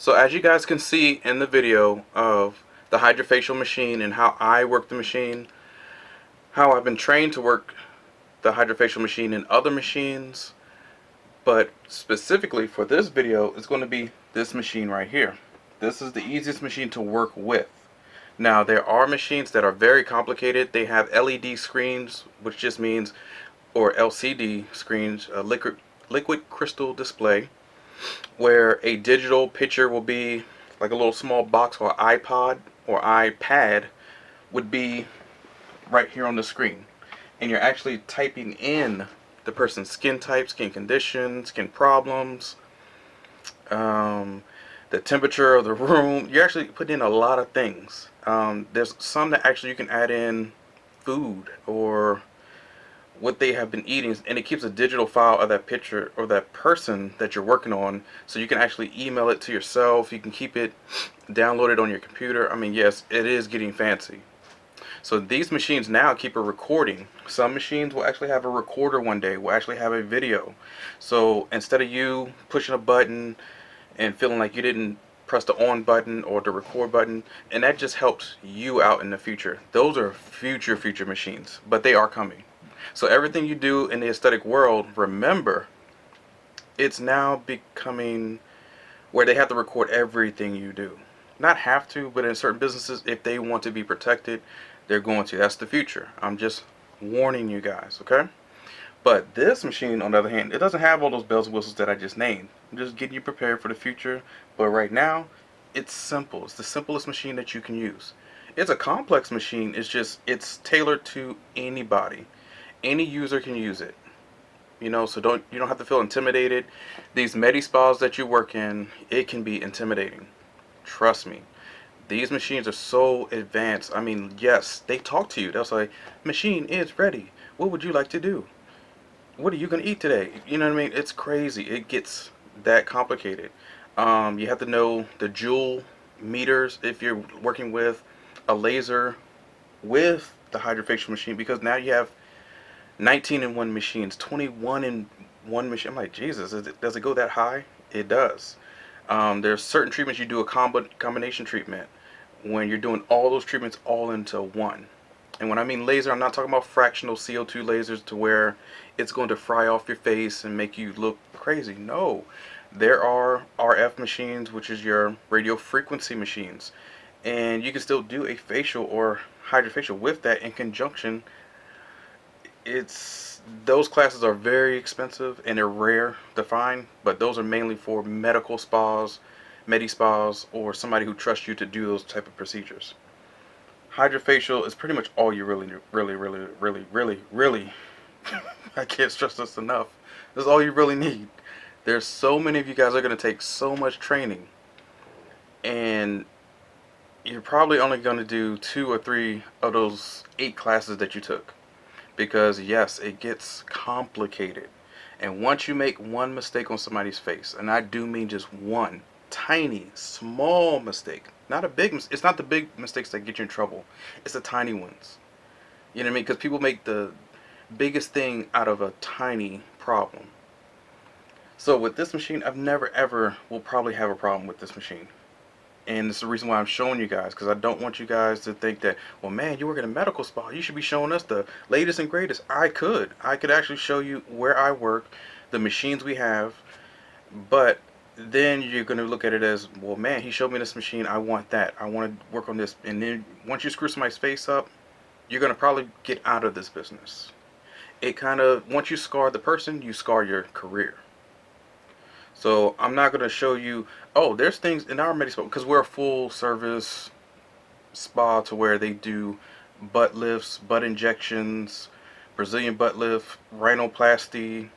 So as you guys can see in the video of the HydraFacial machine and how I work the machine, how I've been trained to work the HydraFacial machine in other machines, but specifically for this video, it's going to be this machine right here. This is the easiest machine to work with. Now there are machines that are very complicated. They have LED screens, which just means, or LCD screens, a liquid crystal display, where a digital picture will be like a little small box, or iPod or iPad would be right here on the screen. And you're actually typing in the person's skin type, skin condition, skin problems, the temperature of the room. You're actually putting in a lot of things. There's some that actually you can add in food or what they have been eating, and it keeps a digital file of that picture or that person that you're working on, so you can actually email it to yourself. You can keep it downloaded on your computer. I mean, yes, it is getting fancy. So these machines now keep a recording. Some machines will actually have a recorder one day, will actually have a video. So instead of you pushing a button and feeling like you didn't press the on button or the record button, and that just helps you out in the future. Those are future machines, but they are coming. So everything you do in the aesthetic world, remember, it's now becoming where they have to record everything you do. Not have to, but in certain businesses, if they want to be protected, they're going to. That's the future. I'm just warning you guys, okay? But this machine, on the other hand, it doesn't have all those bells and whistles that I just named. I'm just getting you prepared for the future. But right now, it's simple. It's the simplest machine that you can use. It's a complex machine. It's tailored to anybody. Any user can use it. So you don't have to feel intimidated. These medi spas that you work in, it can be intimidating. Trust me. These machines are so advanced. I mean, yes, they talk to you. They'll say, "Machine is ready. What would you like to do? What are you going to eat today?" You know what I mean? It's crazy. It gets that complicated. You have to know the joule meters if you're working with a laser with the HydraFacial machine, because now you have 19 in one machines, 21 in one machine. I'm like, Jesus, does it go that high? It does. There's certain treatments you do a combination treatment when you're doing all those treatments all into one. And when I mean laser, I'm not talking about fractional CO2 lasers to where it's going to fry off your face and make you look crazy. No, there are RF machines, which is your radio frequency machines, and you can still do a facial or hydrofacial with that in conjunction. Those classes are very expensive and they're rare to find, but those are mainly for medical spas, medi spas, or somebody who trusts you to do those type of procedures. HydraFacial is pretty much all you really I can't stress this enough. This is all you really need. There's so many of you guys are going to take so much training, and you're probably only going to do 2 or 3 of those 8 classes that you took. Because yes, it gets complicated. And once you make one mistake on somebody's face, and I do mean just one tiny, small mistake, not a big mistake. It's not the big mistakes that get you in trouble. It's the tiny ones. You know what I mean? Because people make the biggest thing out of a tiny problem. So with this machine, I've never ever will probably have a problem with this machine. And it's the reason why I'm showing you guys, because I don't want you guys to think that, well, man, you work in a medical spa, you should be showing us the latest and greatest. I could actually show you where I work, the machines we have, but then you're going to look at it as, well, man, he showed me this machine, I want that, I want to work on this. And then once you screw somebody's face up, you're going to probably get out of this business. It kind of, once you scar the person, you scar your career. So I'm not going to show you, oh, there's things in our med spa, because we're a full service spa to where they do butt lifts, butt injections, Brazilian butt lift, rhinoplasty,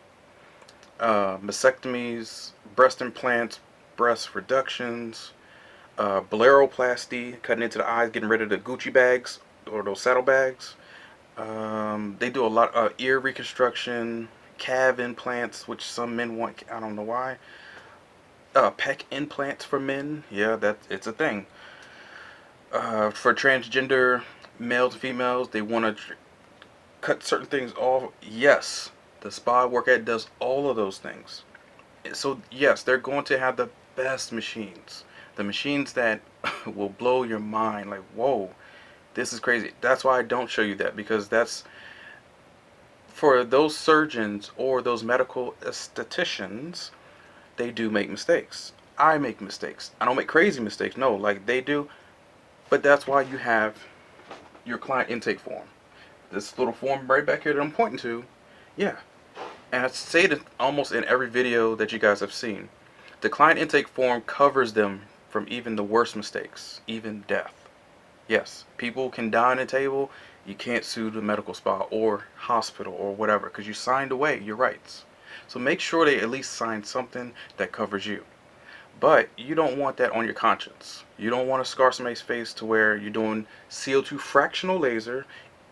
mastectomies, breast implants, breast reductions, baleroplasty, cutting into the eyes, getting rid of the Gucci bags or those saddle bags. They do a lot of ear reconstruction, calf implants, which some men want. I don't know why. Pec implants for men. Yeah, it's a thing. For transgender males and females, they want to cut certain things off. Yes, the spa I work does all of those things. So yes, they're going to have the best machines. The machines that will blow your mind, like, whoa, this is crazy. That's why I don't show you that, because that's for those surgeons or those medical estheticians. They do make mistakes. I make mistakes. I don't make crazy mistakes. No, like they do. But that's why you have your client intake form. This little form right back here that I'm pointing to. Yeah. And I say it almost in every video that you guys have seen. The client intake form covers them from even the worst mistakes, even death. Yes, people can die on a table. You can't sue the medical spa or hospital or whatever because you signed away your rights. So make sure they at least sign something that covers you. But you don't want that on your conscience. You don't want to scar somebody's face to where you're doing CO2 fractional laser,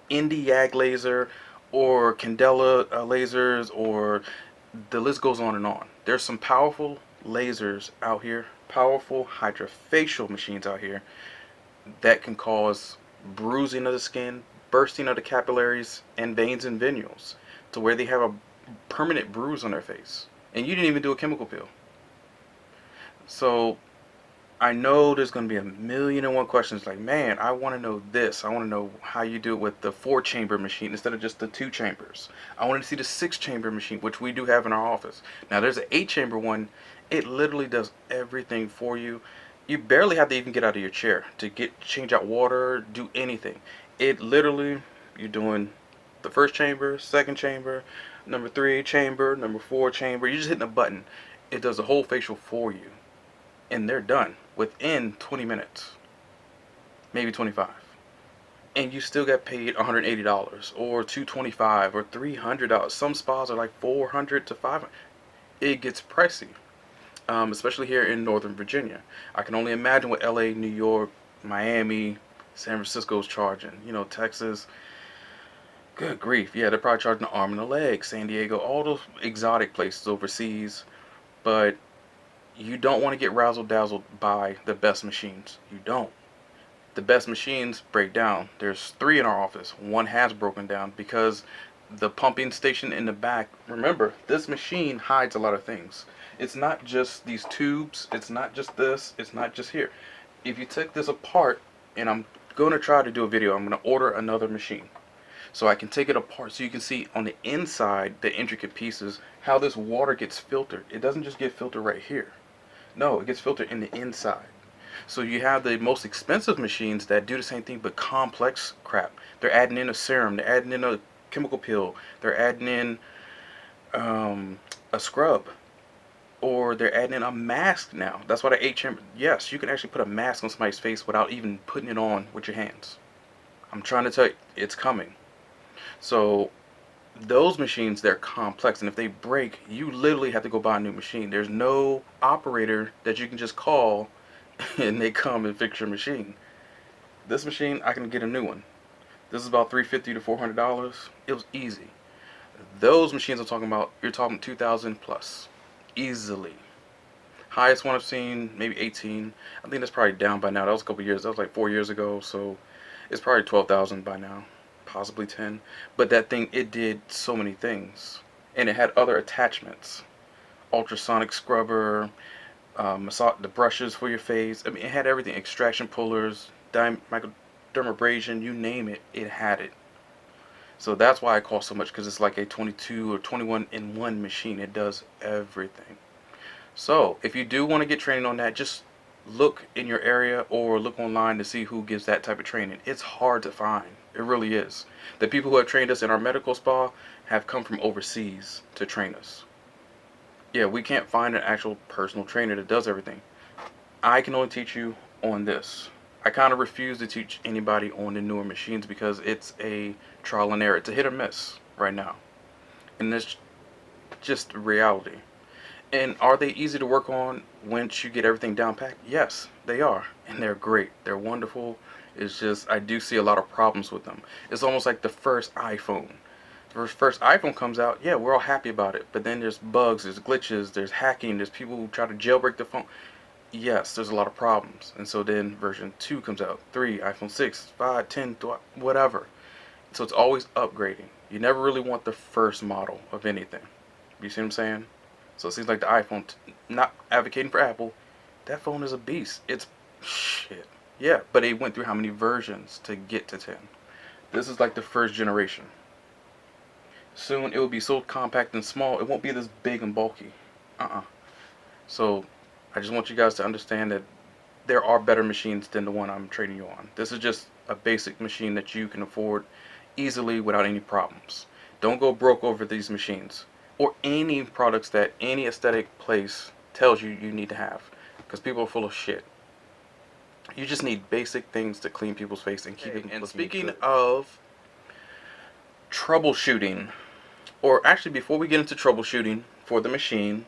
Indy-YAG laser, or Candela lasers, or the list goes on and on. There's some powerful lasers out here, powerful HydraFacial machines out here that can cause bruising of the skin, bursting of the capillaries and veins and venules to where they have a permanent bruise on their face. And you didn't even do a chemical peel. So I know there's going to be a million and one questions like, man, I want to know this. I want to know how you do it with the 4-chamber machine instead of just the 2 chambers. I want to see the 6-chamber machine, which we do have in our office. Now there's an 8-chamber one. It literally does everything for you. You barely have to even get out of your chair to change out water, do anything. It literally, you're doing the 1st chamber, 2nd chamber, number 3 chamber, number 4 chamber. You're just hitting a button. It does the whole facial for you. And they're done within 20 minutes, maybe 25. And you still get paid $180 or $225 or $300. Some spas are like $400 to $500. It gets pricey, especially here in Northern Virginia. I can only imagine what LA, New York, Miami, San Francisco's charging. You know, Texas. Good grief. Yeah, they're probably charging an arm and a leg. San Diego, all those exotic places overseas. But you don't want to get razzle dazzled by the best machines. You don't. The best machines break down. There's 3 in our office. 1 has broken down because the pumping station in the back. Remember, this machine hides a lot of things. It's not just these tubes. It's not just this. It's not just here. If you take this apart, and I'm going to try to do a video, I'm going to order another machine so I can take it apart so you can see on the inside the intricate pieces how this water gets filtered. It doesn't just get filtered right here. No, it gets filtered in the inside. So you have the most expensive machines that do the same thing but complex crap. They're adding in a serum, they're adding in a chemical peel, they're adding in a scrub, or they're adding in a mask now. That's why the 8-chamber, yes, you can actually put a mask on somebody's face without even putting it on with your hands. I'm trying to tell you, it's coming. So those machines, they're complex, and if they break, you literally have to go buy a new machine. There's no operator that you can just call and they come and fix your machine. This machine, I can get a new one. This is about $350 to $400. It was easy. Those machines I'm talking about, you're talking 2,000 plus, easily. Highest one I've seen, maybe 18. I think that's probably down by now. That was a couple years. That was like 4 years ago, so it's probably 12,000 by now. Possibly 10. But that thing, it did so many things, and it had other attachments. Ultrasonic scrubber, massage, the brushes for your face. I mean, it had everything. Extraction pullers, microdermabrasion, you name it, it had it. So that's why it costs so much, because it's like a 22 or 21 in one machine. It does everything. So if you do want to get training on that, just look in your area or look online to see who gives that type of training. It's hard to find. It really is. The people who have trained us in our medical spa have come from overseas to train us. Yeah, we can't find an actual personal trainer that does everything. I can only teach you on this. I kind of refuse to teach anybody on the newer machines because it's a trial and error. It's a hit or miss right now. And that's just reality. And are they easy to work on once you get everything down packed? Yes, they are. And they're great. They're wonderful. It's just, I do see a lot of problems with them. It's almost like the first iPhone. The first iPhone comes out, yeah, we're all happy about it. But then there's bugs, there's glitches, there's hacking, there's people who try to jailbreak the phone. Yes, there's a lot of problems. And so then version 2 comes out, 3, iPhone 6, 5, 10, whatever. So it's always upgrading. You never really want the first model of anything. You see what I'm saying? So it seems like the iPhone, not advocating for Apple, That phone is a beast. It's shit. Yeah, but it went through how many versions to get to 10? This is like the first generation. Soon it will be so compact and small, it won't be this big and bulky. Uh-uh. So I just want you guys to understand that there are better machines than the one I'm trading you on. This is just a basic machine that you can afford easily without any problems. Don't go broke over these machines or any products that any aesthetic place tells you you need to have, because people are full of shit. You just need basic things to clean people's face and keep it looking good. And speaking of troubleshooting, or actually before we get into troubleshooting for the machine,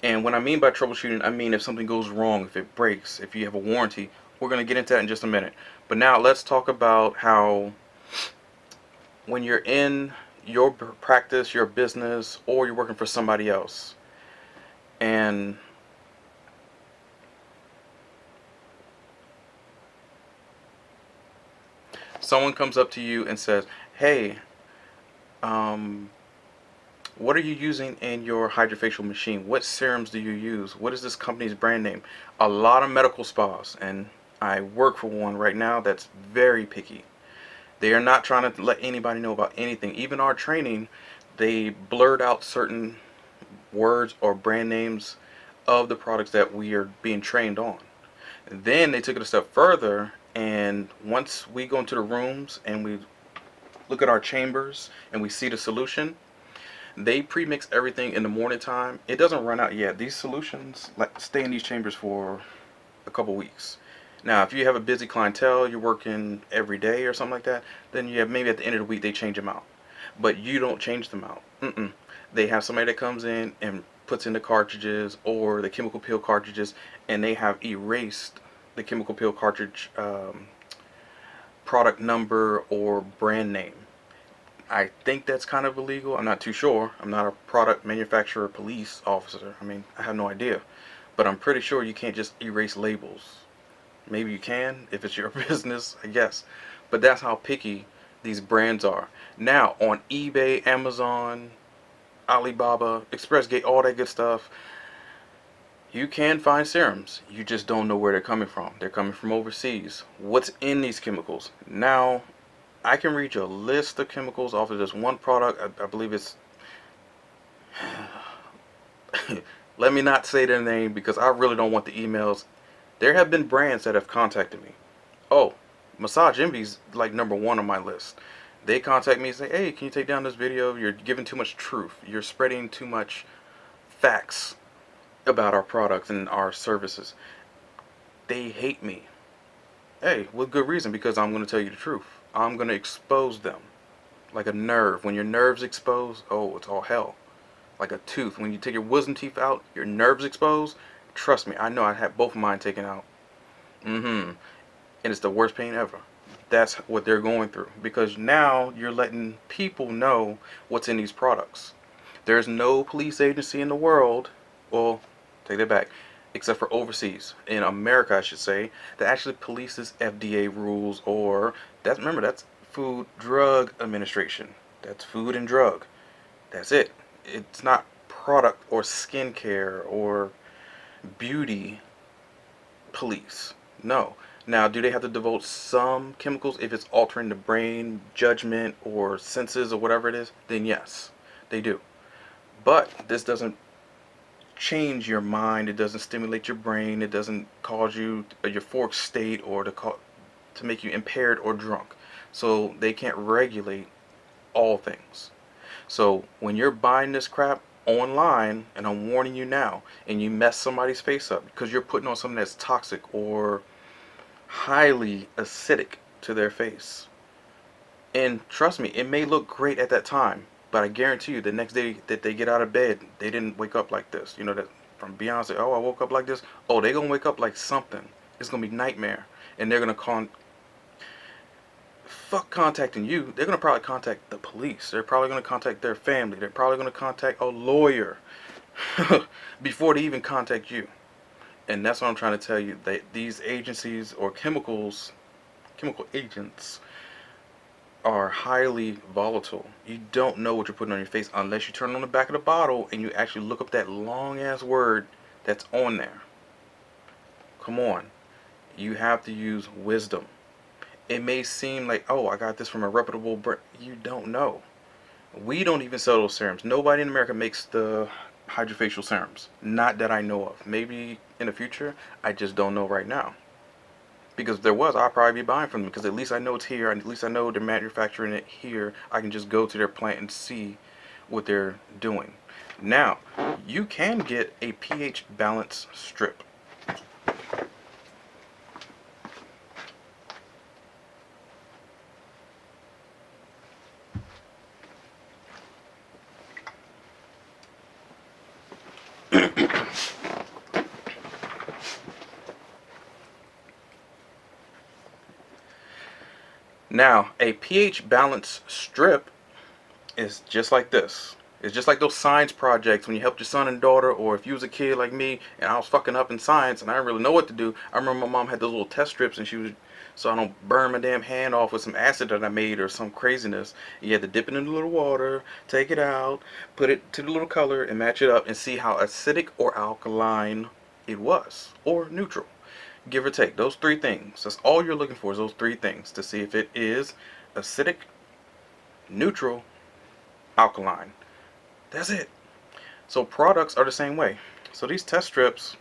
and when I mean by troubleshooting, I mean if something goes wrong, if it breaks, if you have a warranty. We're going to get into that in just a minute. But now let's talk about how when you're in your practice, your business, or you're working for somebody else, and someone comes up to you and says, hey, what are you using in your HydraFacial machine? What serums do you use? What is this company's brand name? A lot of medical spas, and I work for one right now that's very picky. They are not trying to let anybody know about anything. Even our training, they blurred out certain words or brand names of the products that we are being trained on. Then they took it a step further, and once we go into the rooms and we look at our chambers and we see the solution, they pre-mix everything in the morning time. It doesn't run out yet. These solutions like stay in these chambers for a couple weeks. Now, if you have a busy clientele, you're working every day or something like that, then you have maybe at the end of the week they change them out. But you don't change them out. They have somebody that comes in and puts in the cartridges or the chemical peel cartridges, and they have erased the chemical peel cartridge product number or brand name. I think that's kind of illegal. I'm not too sure. I'm not a product manufacturer police officer. I mean, I have no idea. But I'm pretty sure you can't just erase labels. Maybe you can if it's your business, I guess. But that's how picky these brands are. Now, on eBay, Amazon, Alibaba, ExpressGate, all that good stuff, you can find serums. You just don't know where they're coming from. They're coming from overseas. What's in these chemicals? Now, I can read you a list of chemicals off of this one product. I believe it's... Let me not say their name because I really don't want the emails. There have been brands that have contacted me. Oh, Massage Envy's like #1 on my list. They contact me and say, hey, can you take down this video? You're giving too much truth. You're spreading too much facts about our products and our services. They hate me. Hey, with good reason, because I'm going to tell you the truth. I'm going to expose them. Like a nerve. When your nerve's exposed, oh, it's all hell. Like a tooth. When you take your wisdom teeth out, your nerve's exposed. Trust me, I know I had both of mine taken out. And it's the worst pain ever. That's what they're going through. Because now you're letting people know what's in these products. There's no police agency in the world, well, take that back, except for overseas, in America I should say, that actually polices FDA rules, or remember, that's Food Drug Administration. That's food and drug. That's it. It's not product or skincare or beauty police. No. Now, do they have to devote some chemicals if it's altering the brain, judgment, or senses, or whatever it is? Then yes, they do. But this doesn't change your mind. It doesn't stimulate your brain. It doesn't cause you a euphoric state or to make you impaired or drunk. So they can't regulate all things. So when you're buying this crap online, and I'm warning you now, and you mess somebody's face up because you're putting on something that's toxic or highly acidic to their face, and trust me, it may look great at that time, but I guarantee you the next day that they get out of bed, they didn't wake up like this. You know, that from Beyonce, oh, I woke up like this. Oh, they're going to wake up like something. It's going to be nightmare. And they're going to fuck contacting you. They're going to probably contact the police. They're probably going to contact their family. They're probably going to contact a lawyer before they even contact you. And that's what I'm trying to tell you, that these agencies or chemical agents are highly volatile. You don't know what you're putting on your face unless you turn on the back of the bottle and you actually look up that long ass word that's on there. Come on. You have to use wisdom. It may seem like, oh, I got this from a reputable brand. You don't know. We don't even sell those serums. Nobody in America makes the HydraFacial serums. Not that I know of. Maybe in the future. I just don't know right now. Because if there was, I'd probably be buying from them. Because at least I know it's here. And at least I know they're manufacturing it here. I can just go to their plant and see what they're doing. Now, you can get a pH balance strip. Now, a pH balance strip is just like this. It's just like those science projects when you helped your son and daughter, or if you was a kid like me and I was fucking up in science and I didn't really know what to do. I remember my mom had those little test strips and she was, so I don't burn my damn hand off with some acid that I made or some craziness. You had to dip it in a little water, take it out, put it to the little color and match it up and see how acidic or alkaline it was, or neutral. Give or take. Those three things. That's all you're looking for is those three things to see if it is acidic, neutral, alkaline. That's it. So products are the same way. So these test strips,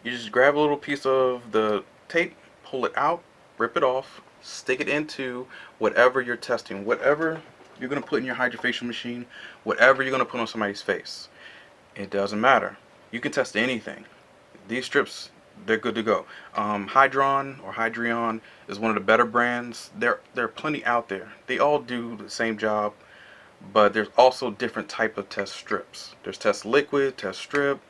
you just grab a little piece of the tape, pull it out, rip it off, stick it into whatever you're testing, whatever you're going to put in your HydraFacial machine, whatever you're going to put on somebody's face. It doesn't matter. You can test anything. These strips, they're good to go. Hydron or Hydrion is one of the better brands. There are plenty out there. They all do the same job, but there's also different type of test strips. There's test liquid, test strip,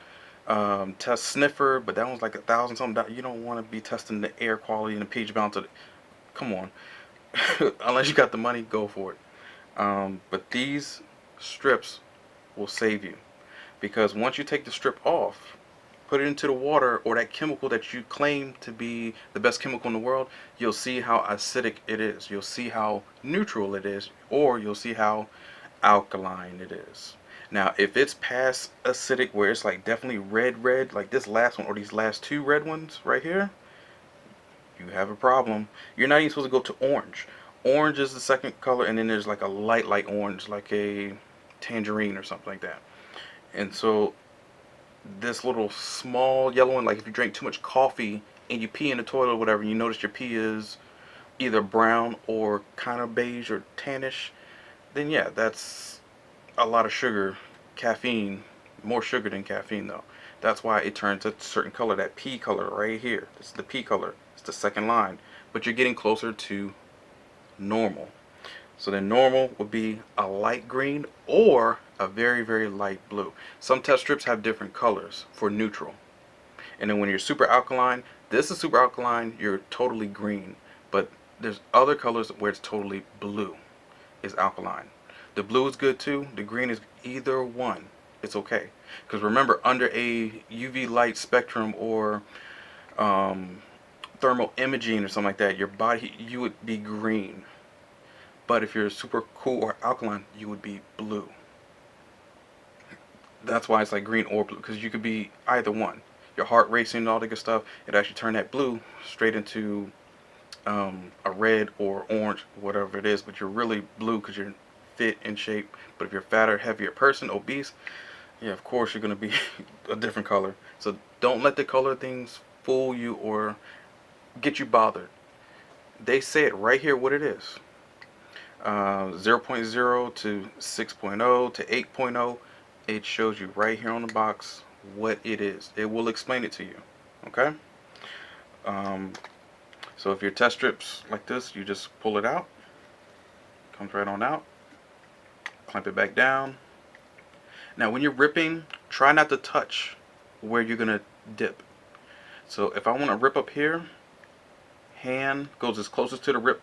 test sniffer, but that one's like $1,000 something. You don't want to be testing the air quality and the pH balance of it. Come on. Unless you got the money, go for it. But these strips will save you, because once you take the strip off, put it into the water or that chemical that you claim to be the best chemical in the world, you'll see how acidic it is. You'll see how neutral it is, or you'll see how alkaline it is. Now, if it's past acidic where it's like definitely red, like this last one or these last two red ones right here, you have a problem. You're not even supposed to go to orange. Orange is the second color, and then there's like a light orange, like a tangerine or something like that. And so this little small yellow one, like if you drink too much coffee and you pee in the toilet or whatever, and you notice your pee is either brown or kind of beige or tannish, then yeah, that's a lot of sugar, caffeine, more sugar than caffeine though. That's why it turns a certain color, that pea color right here. This is the pea color. It's the second line. But you're getting closer to normal. So then normal would be a light green or a very light blue. Some test strips have different colors for neutral. And then when you're super alkaline, this is super alkaline, you're totally green. But there's other colors where it's totally blue, is alkaline. The blue is good too. The green is either one. It's okay. Because remember, under a UV light spectrum or thermal imaging or something like that, your body, you would be green. But if you're super cool or alkaline, you would be blue. That's why it's like green or blue, because you could be either one. Your heart racing and all that good stuff, it actually turn that blue straight into a red or orange, whatever it is. But you're really blue because you're fit in shape. But if you're a fatter, heavier person, obese, yeah, of course you're going to be a different color. So don't let the color things fool you or get you bothered. They say it right here what it is. 0.0 to 6.0 to 8.0, it shows you right here on the box what it is. It will explain it to you. Okay? So if your test strips like this, you just pull it out. Comes right on out. Clamp it back down. Now when you're ripping, try not to touch where you're going to dip. So if I want to rip up here, hand goes as closest to the rip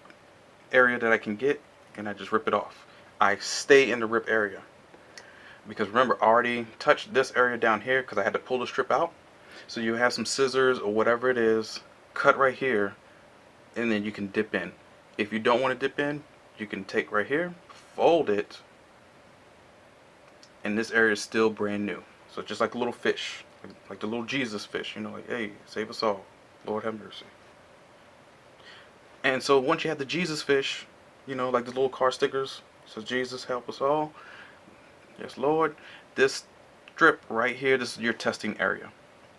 area that I can get, and I just rip it off. I stay in the rip area. Because remember, I already touched this area down here because I had to pull the strip out. So you have some scissors or whatever it is, cut right here, and then you can dip in. If you don't want to dip in, you can take right here, fold it, and this area is still brand new. So it's just like a little fish. like the little Jesus fish, you know, like, hey, save us all, Lord have mercy. And so once you have the Jesus fish, you know, like the little car stickers, says Jesus help us all, yes Lord, this strip right here, this is your testing area.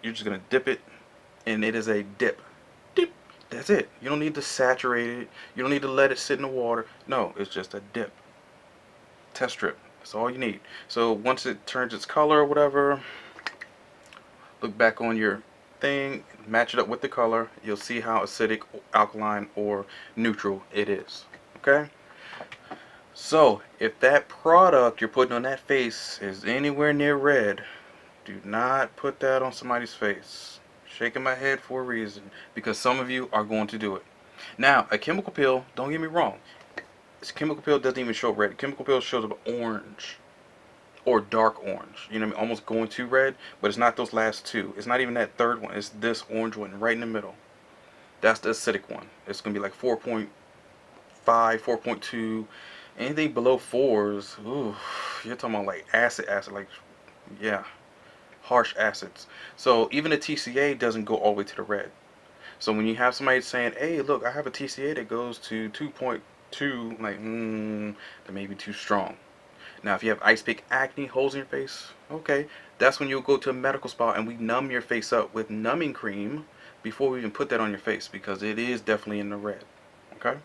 You're just gonna dip it, and it is a dip. Dip. That's it. You don't need to saturate it. You don't need to let it sit in the water. No, it's just a dip. Test strip. That's all you need. So once it turns its color or whatever, look back on your thing, match it up with the color. You'll see how acidic, alkaline, or neutral it is. Okay? So if that product you're putting on that face is anywhere near red, do not put that on somebody's face. Shaking my head for a reason, because some of you are going to do it. Now, a chemical peel, don't get me wrong, this chemical peel doesn't even show red. Chemical peel shows up orange or dark orange. You know what I mean? Almost going to red, but it's not those last two. It's not even that third one. It's this orange one right in the middle. That's the acidic one. It's going to be like 4.5, 4.2. Anything below 4s, ooh, you're talking about like acid, like, yeah, harsh acids. So even a TCA doesn't go all the way to the red. So when you have somebody saying, hey, look, I have a TCA that goes to 2.2, like, that may be too strong. Now, if you have ice pick acne, holes in your face, okay, that's when you'll go to a medical spa and we numb your face up with numbing cream before we even put that on your face, because it is definitely in the red. Okay?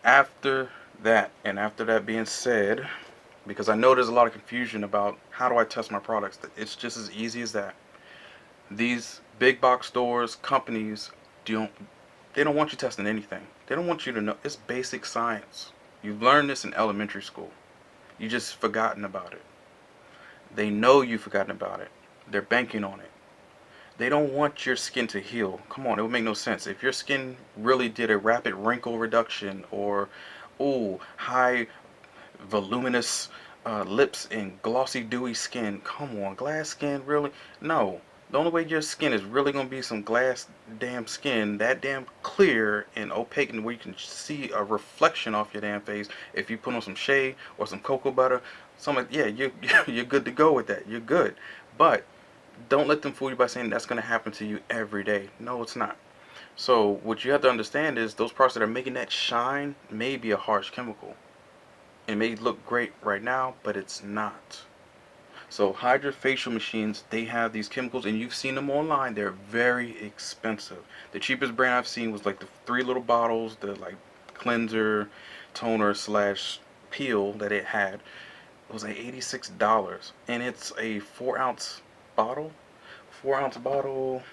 After that, and after that being said, because I know there's a lot of confusion about how do I test my products, it's just as easy as that. These big box stores, companies, they don't want you testing anything. They don't want you to know. It's basic science. You've learned this in elementary school. You just forgotten about it. They know you've forgotten about it. They're banking on it. They don't want your skin to heal. Come on, it would make no sense. If your skin really did a rapid wrinkle reduction, or, oh, high voluminous lips and glossy dewy skin, come on, glass skin, really? No. The only way your skin is really going to be some glass damn skin, that damn clear and opaque, and where you can see a reflection off your damn face, if you put on some shea or some cocoa butter, something, yeah, you're good to go with that. You're good. But don't let them fool you by saying that's going to happen to you every day. No, it's not. So what you have to understand is those products that are making that shine may be a harsh chemical. It may look great right now, but it's not. So HydraFacial machines, they have these chemicals, and you've seen them online. They're very expensive. The cheapest brand I've seen was like the 3 little bottles, the like cleanser, toner slash peel that it had. It was like $86, and it's a 4-ounce bottle. 4-ounce bottle.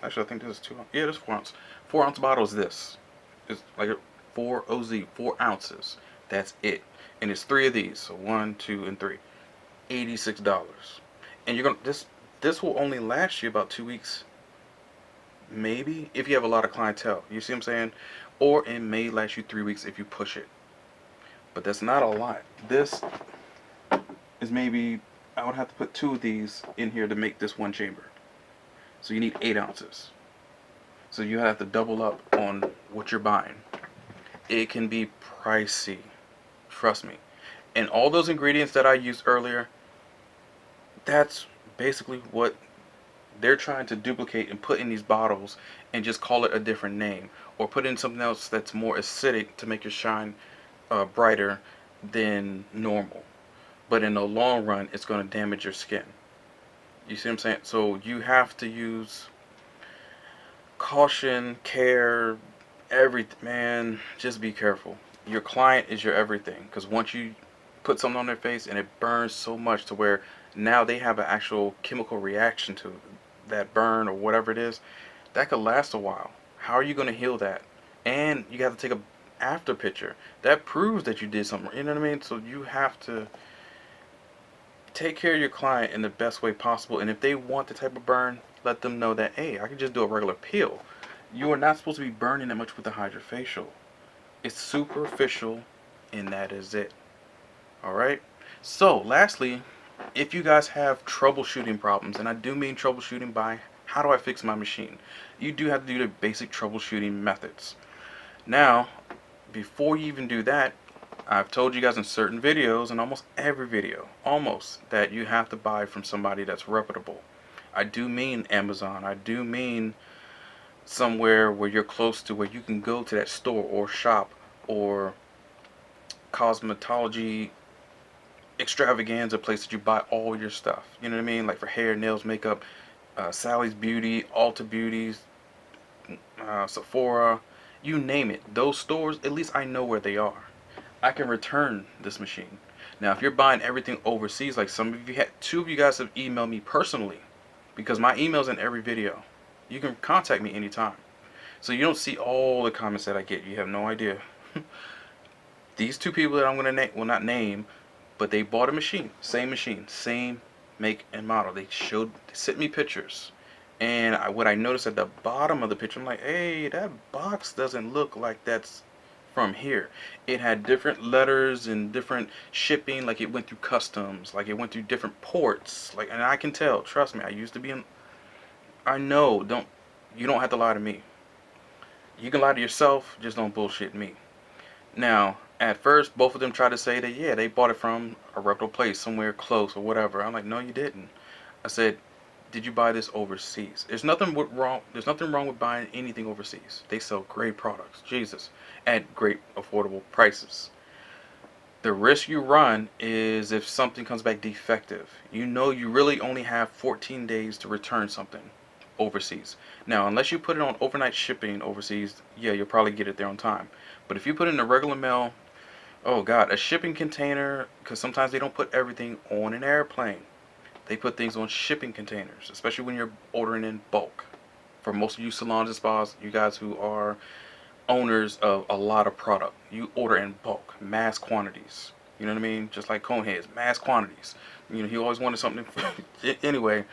Actually, I think this is 2. Yeah, this is 4 ounce. 4-ounce bottle is this. It's like a 4 OZ, 4 ounces. That's it, and it's 3 of these. So 1, 2, and 3. $86, and you're gonna this will only last you about 2 weeks, maybe, if you have a lot of clientele. You see what I'm saying? Or it may last you 3 weeks if you push it. But that's not a lot. This is maybe, I would have to put 2 of these in here to make this one chamber. So you need 8 ounces. So you have to double up on what you're buying. It can be pricey. Trust me. And all those ingredients that I used earlier, that's basically what they're trying to duplicate and put in these bottles and just call it a different name, or put in something else that's more acidic to make your shine brighter than normal. But in the long run, it's going to damage your skin. You see what I'm saying? So you have to use caution, care, everything. Man, just be careful. Your client is your everything, because once you put something on their face and it burns so much to where now they have an actual chemical reaction to that burn or whatever it is, that could last a while. How are you going to heal that? And you have to take a after picture that proves that you did something, you know what I mean? So you have to take care of your client in the best way possible. And if they want the type of burn, let them know that, hey, I can just do a regular peel. You are not supposed to be burning that much with the HydraFacial. It's superficial, and that is it. Alright? So, lastly, if you guys have troubleshooting problems, and I do mean troubleshooting by how do I fix my machine, you do have to do the basic troubleshooting methods. Now, before you even do that, I've told you guys in certain videos, and almost every video, almost, that you have to buy from somebody that's reputable. I do mean Amazon. I do mean somewhere where you're close to where you can go to that store or shop or cosmetology extravaganza place that you buy all your stuff. You know what I mean? Like for hair, nails, makeup, Sally's Beauty, Ulta Beauties, Sephora, you name it. Those stores, at least I know where they are. I can return this machine. Now, if you're buying everything overseas, like some of you had, two of you guys have emailed me personally, because my email's in every video. You can contact me anytime. So you don't see all the comments that I get. You have no idea. These two people that I'm gonna name, will not name, but they bought a machine, same make and model. They sent me pictures, and what I noticed at the bottom of the picture, I'm like, hey, that box doesn't look like that's from here. It had different letters and different shipping, like it went through customs, like it went through different ports, like, and I can tell. Trust me, I used to be in. I know. You don't have to lie to me. You can lie to yourself, just don't bullshit me. Now, at first, both of them tried to say that, yeah, they bought it from a reputable place somewhere close or whatever. I'm like, no, you didn't. I said, did you buy this overseas? There's nothing wrong with buying anything overseas. They sell great products, Jesus, at great affordable prices. The risk you run is if something comes back defective. You know you really only have 14 days to return something overseas. Now, unless you put it on overnight shipping overseas, yeah, you'll probably get it there on time. But if you put it in a regular mail, oh God, a shipping container, because sometimes they don't put everything on an airplane. They put things on shipping containers, especially when you're ordering in bulk. For most of you salons and spas, you guys who are owners of a lot of product, you order in bulk, mass quantities. You know what I mean? Just like Coneheads, mass quantities. You know, he always wanted something. Anyway,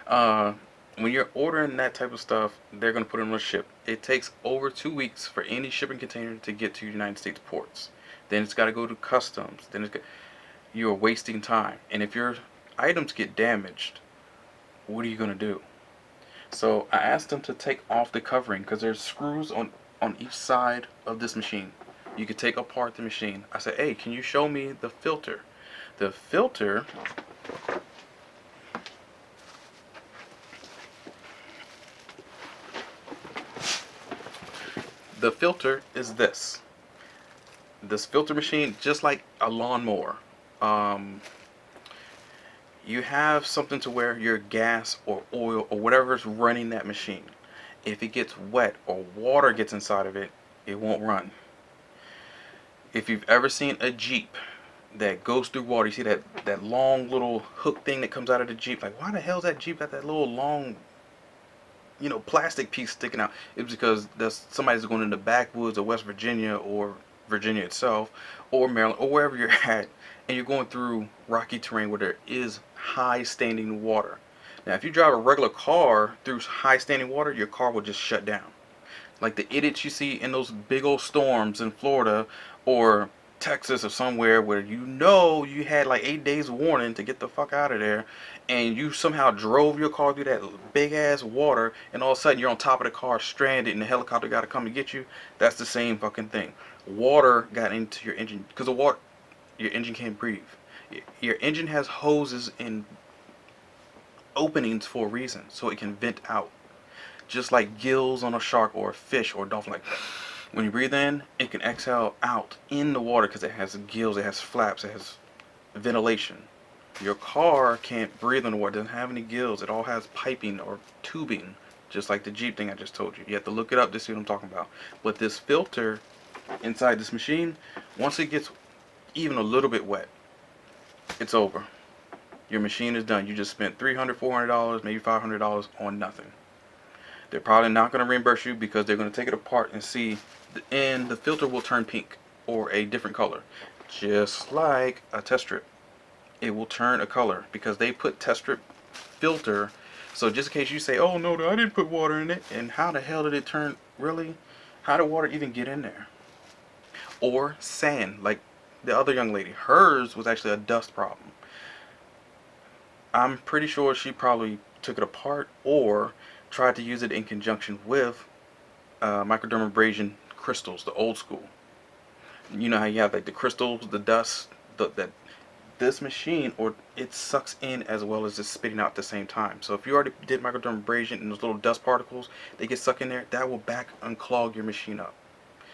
uh, when you're ordering that type of stuff, they're going to put it on a ship. It takes over 2 weeks for any shipping container to get to United States ports. Then it's got to go to customs. You're wasting time. And if your items get damaged, what are you going to do? So I asked them to take off the covering because there's screws on each side of this machine. You could take apart the machine. I said, hey, can you show me the filter? The filter is this. This filter machine, just like a lawnmower, you have something to where your gas or oil or whatever is running that machine. If it gets wet or water gets inside of it, it won't run. If you've ever seen a Jeep that goes through water, you see that long little hook thing that comes out of the Jeep. Like, why the hell's that Jeep got that little long, plastic piece sticking out? It's because somebody's going in the backwoods of West Virginia or Virginia itself or Maryland or wherever you're at, and you're going through rocky terrain where there is high standing water. Now, if you drive a regular car through high standing water, your car will just shut down. Like the idiots you see in those big old storms in Florida or Texas or somewhere where you had like 8 days warning to get the fuck out of there, and you somehow drove your car through that big ass water, and all of a sudden you're on top of the car stranded and the helicopter got to come to get you. That's the same fucking thing. Water got into your engine because of water. Your engine can't breathe. Your engine has hoses and openings for a reason, so it can vent out. Just like gills on a shark or a fish or a dolphin. Like when you breathe in, it can exhale out in the water because it has gills, it has flaps, it has ventilation. Your car can't breathe in the water, it doesn't have any gills. It all has piping or tubing, just like the Jeep thing I just told you. You have to look it up to see what I'm talking about. But this filter inside this machine, once it gets even a little bit wet, it's over. Your machine is done. You just spent $300, $400, maybe $500 on nothing. They're probably not going to reimburse you because they're going to take it apart and see, and the filter will turn pink or a different color, just like a test strip. It will turn a color because they put test strip filter. So just in case you say, oh no, I didn't put water in it, and how the hell did it turn? Really? How did water even get in there? Or sand, like the other young lady. Hers was actually a dust problem. I'm pretty sure she probably took it apart or tried to use it in conjunction with microdermabrasion crystals, the old school. You know how you have like the crystals, the dust, that this machine, or it sucks in as well as just spitting out at the same time. So if you already did microdermabrasion and those little dust particles, they get sucked in there, that will back unclog your machine up.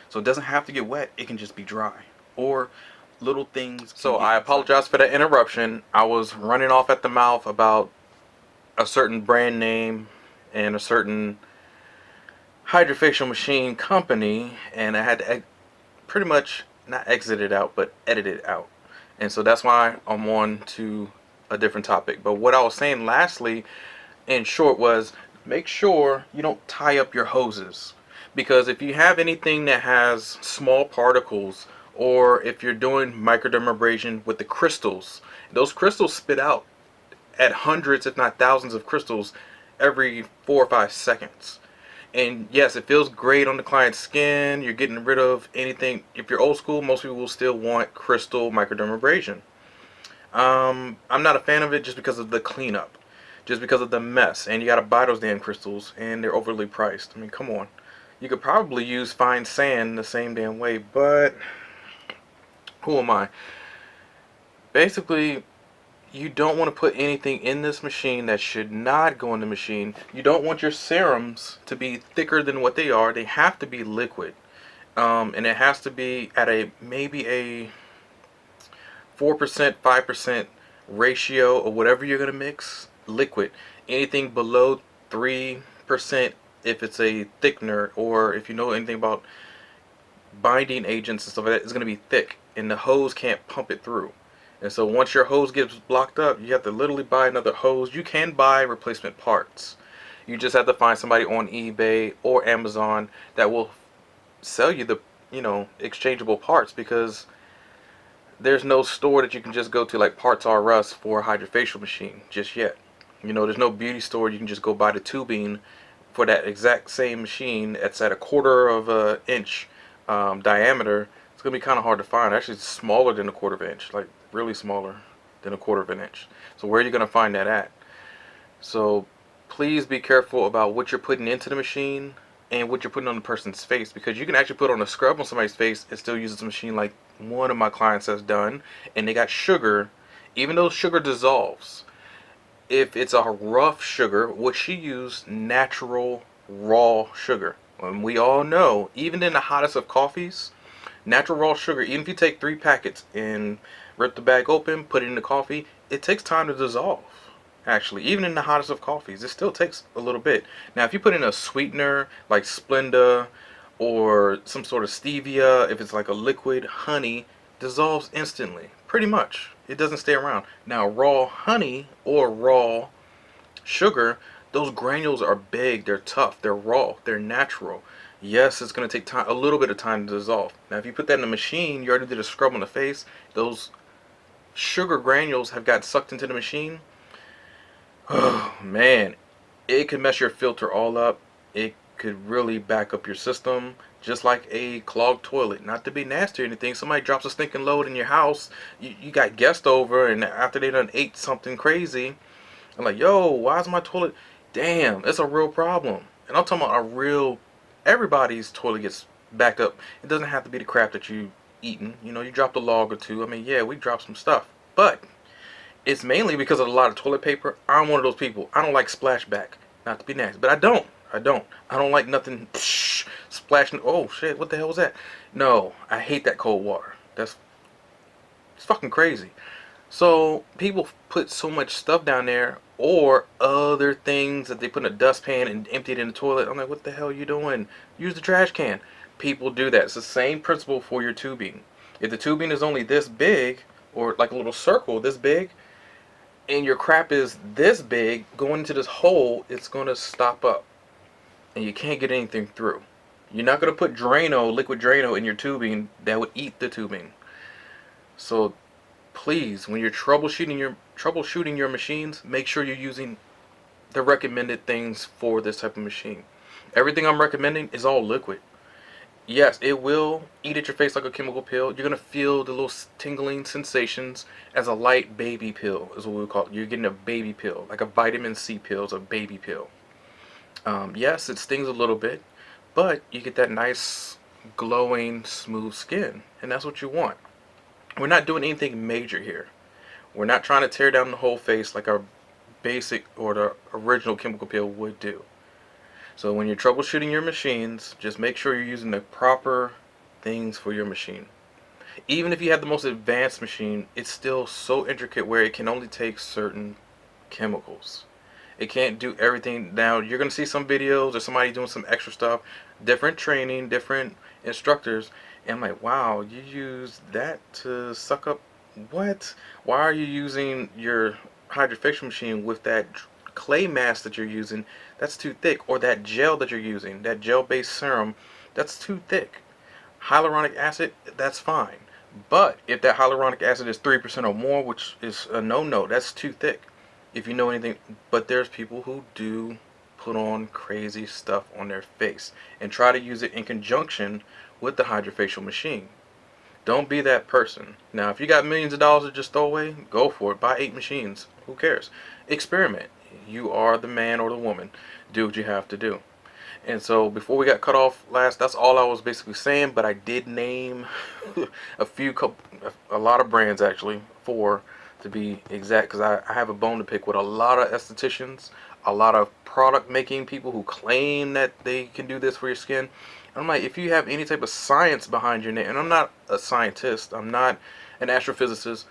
So it doesn't have to get wet, it can just be dry. Or little things. So I apologize for that interruption. I was running off at the mouth about a certain brand name and a certain HydraFacial machine company, and I had to pretty much not exit it out, but edit it out. And so that's why I'm on to a different topic. But what I was saying lastly, in short, was make sure you don't tie up your hoses. Because if you have anything that has small particles, or if you're doing microdermabrasion with the crystals, those crystals spit out at hundreds, if not thousands of crystals every 4 or 5 seconds. And yes, it feels great on the client's skin. You're getting rid of anything. If you're old school, most people will still want crystal microdermabrasion. I'm not a fan of it just because of the cleanup, just because of the mess. And you got to buy those damn crystals, and they're overly priced. I mean, come on. You could probably use fine sand the same damn way, but who am I? Basically, you don't want to put anything in this machine that should not go in the machine. You don't want your serums to be thicker than what they are. They have to be liquid. And it has to be at a maybe a 4%, 5% ratio, or whatever you're going to mix, liquid. Anything below 3%, if it's a thickener, or if you know anything about binding agents and stuff like that, it's going to be thick, and the hose can't pump it through. And so once your hose gets blocked up, you have to literally buy another hose. You can buy replacement parts. You just have to find somebody on eBay or Amazon that will sell you the, exchangeable parts, because there's no store that you can just go to like Parts R Us for a HydraFacial machine just yet. There's no beauty store you can just go buy the tubing for that exact same machine that's at a quarter of an inch diameter. It's going to be kind of hard to find. Actually, it's smaller than a quarter of an inch, like really smaller than a quarter of an inch. So where are you going to find that at? So please be careful about what you're putting into the machine and what you're putting on the person's face, because you can actually put on a scrub on somebody's face and still use this machine, like one of my clients has done, and they got sugar. Even though sugar dissolves, if it's a rough sugar, what she used, natural raw sugar. And we all know, even in the hottest of coffees, natural raw sugar, even if you take 3 packets and rip the bag open, put it in the coffee, it takes time to dissolve. Actually, even in the hottest of coffees, it still takes a little bit. Now, if you put in a sweetener like Splenda or some sort of stevia, if it's like a liquid, honey dissolves instantly, pretty much. It doesn't stay around. Now, raw honey or raw sugar, those granules are big, they're tough, they're raw, they're natural. Yes, it's going to take time, a little bit of time to dissolve. Now, if you put that in the machine, you already did a scrub on the face, those sugar granules have got sucked into the machine. Oh, man, it could mess your filter all up. It could really back up your system, just like a clogged toilet. Not to be nasty or anything. Somebody drops a stinking load in your house, you got guests over, and after they done ate something crazy, I'm like, yo, why is my toilet? Damn, it's a real problem. And I'm talking about a real, everybody's toilet gets backed up. It doesn't have to be the crap that you eaten. You dropped a log or two. I mean, yeah, we dropped some stuff. But it's mainly because of a lot of toilet paper. I'm one of those people. I don't like splashback. Not to be nasty, but I don't. I don't like nothing splashing. Oh shit, what the hell was that? No, I hate that cold water. It's fucking crazy. So people put so much stuff down there, or other things that they put in a dustpan and empty it in the toilet. I'm like, what the hell are you doing? Use the trash can. People do that. It's the same principle for your tubing. If the tubing is only this big, or like a little circle this big, and your crap is this big, going into this hole, it's going to stop up. And you can't get anything through. You're not going to put Drano, liquid Drano in your tubing that would eat the tubing. So please, when you're troubleshooting your machines, make sure you're using the recommended things for this type of machine. Everything I'm recommending is all liquid. Yes, it will eat at your face like a chemical peel. You're going to feel the little tingling sensations as a light baby pill, is what we call it. You're getting a baby pill, like a vitamin C pill is a baby pill. Yes, it stings a little bit, but you get that nice, glowing, smooth skin, and that's what you want. We're not doing anything major here. We're not trying to tear down the whole face like our basic or the original chemical peel would do. So when you're troubleshooting your machines, just make sure you're using the proper things for your machine. Even if you have the most advanced machine, it's still so intricate where it can only take certain chemicals. It can't do everything. Now, you're going to see some videos or somebody doing some extra stuff, different training, different instructors, and I'm like, wow, you use that to suck up what? Why are you using your HydraFacial machine with that clay mask that you're using? That's too thick. Or that gel that you're using, that gel-based serum, that's too thick. Hyaluronic acid, that's fine. But if that hyaluronic acid is 3% or more, which is a no-no, that's too thick. If you know anything, but there's people who do put on crazy stuff on their face and try to use it in conjunction with the HydraFacial machine. Don't be that person. Now, if you got millions of dollars to just throw away, go for it. Buy 8 machines. Who cares? Experiment. You are the man or the woman. Do what you have to do. And so before we got cut off last, that's all I was basically saying. But I did name a lot of brands actually, 4 to be exact, because I have a bone to pick with a lot of estheticians, a lot of product making people who claim that they can do this for your skin. I'm like, if you have any type of science behind your name, and I'm not a scientist, I'm not an astrophysicist,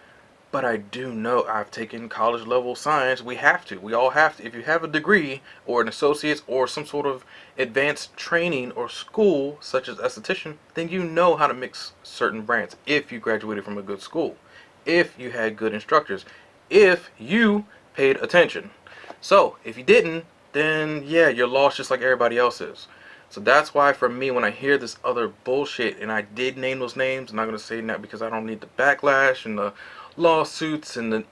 but I do know I've taken college level science. We have to. We all have to. If you have a degree or an associate's or some sort of advanced training or school, such as esthetician, then you know how to mix certain brands if you graduated from a good school, if you had good instructors, if you paid attention. So if you didn't, then yeah, you're lost just like everybody else is. So that's why for me, when I hear this other bullshit, and I did name those names, I'm not going to say that because I don't need the backlash and the lawsuits and the